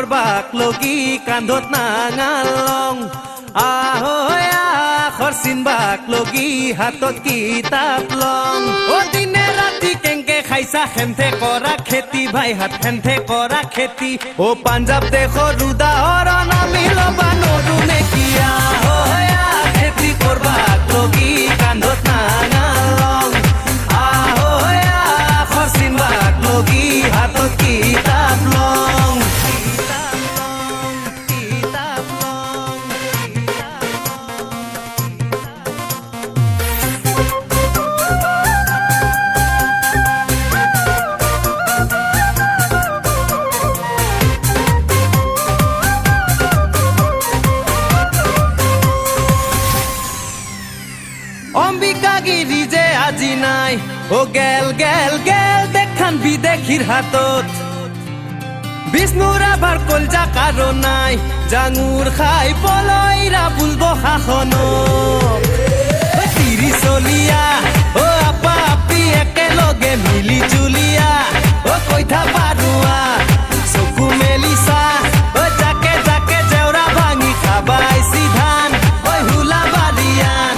কৰবাক লগি কান্ধত নাঙালং আহৈ আখৰ চিনবাক লগি হাতত কিতাপ লং ও দিনে ৰাতি কেংকে খাইছা হেমথে কৰা খেতি ভাই হাত হেমথে কৰা খেতি ও পাঞ্জাব দেশৰ উদাহৰণ আমি ল'বা নৰো নেকি আহৈ খেতি কৰবাক লগি কান্ধত নাঙালং আহৈ আখৰ চিনবাক লগি হাতত কিতাপ লং অম্বিকাগিরি যে আজি নাই ও গেল গেল গেল দেখান বিদেশির হাতত বিষ্ণুর আবার কলজা কারো নাই জাঙুর খাই পলইরা বুলব শাসন তিরি চলিয়া ও আপা আপি একেলগে মিলি জুলিয়া ও কইথা পাৰুৱা চকু মেলিছা ও জাকে জাকে জেউৰা ভাঙি খাবাইছি ধান ঐ হুলা বাৰিয়ান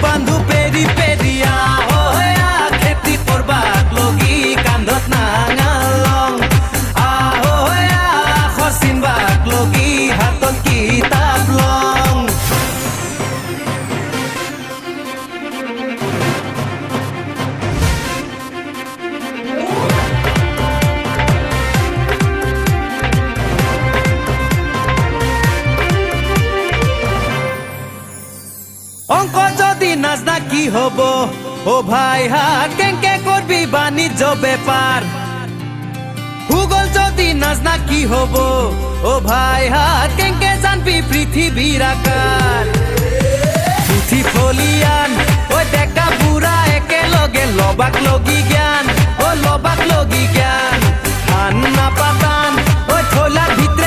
বান্ধু পেরি পেরিয়া ওয়া খেতি করবাক লগি কান্ধত নাঙালং আহয়া খসিনবাক লগি হাতত কিতাপ লং অঙ্ক যদি নাজনা কি হব ও ভাই হাত কেংকে করবি বাণিজ্য ব্যাপার ভূগোল যদি নাজনা কি হব ও ভাই হাত কেংকে জানবি পৃথিবীর আকার পুথি ফলিয়ান ও ডেকা বুঢ়া একেলগে লবাক লগি জ্ঞান ও লবাক লগি জ্ঞান ধান নাপাতান ও থলাৰ ভিতৰত